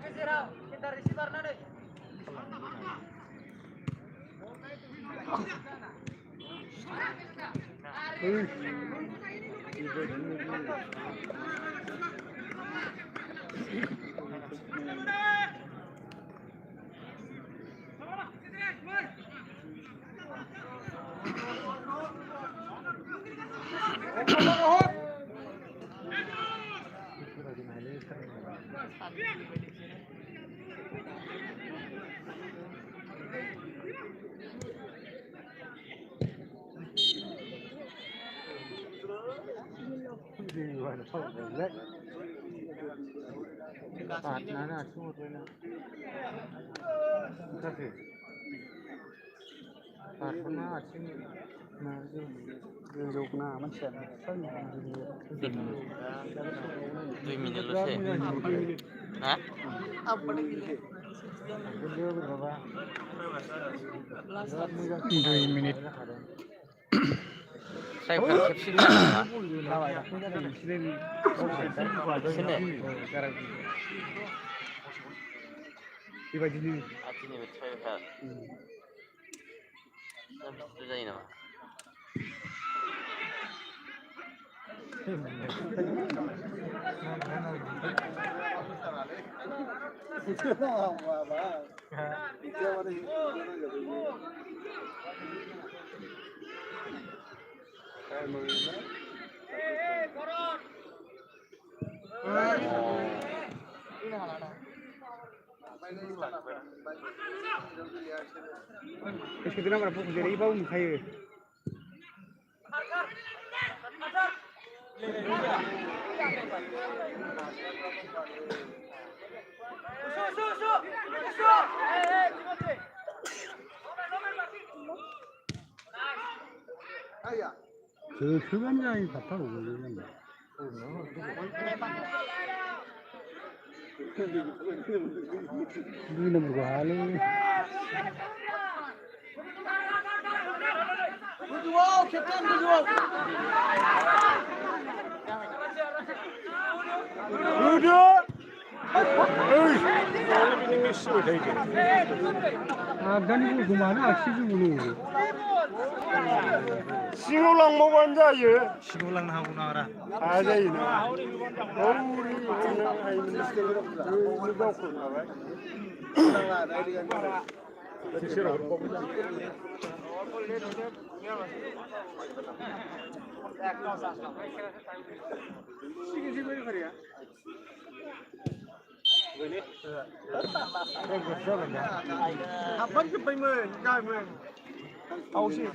Geser, kita receiver nade. Sekitar berapa dari bau mukanya? 수면장이 바빠고 그러는데. 누구나 뭐하는? Gujual, Captain Gujual. Gujual. Afgani gumana aksi dulu. Singulang mau banja ye. Singulang nak guna ara. Aja ini. Ori, orang ay minister ni bawa kuna, right? Orang ada dia ni. Sisir orang bawa. Apa tu pemain? Kau main. Awak sih.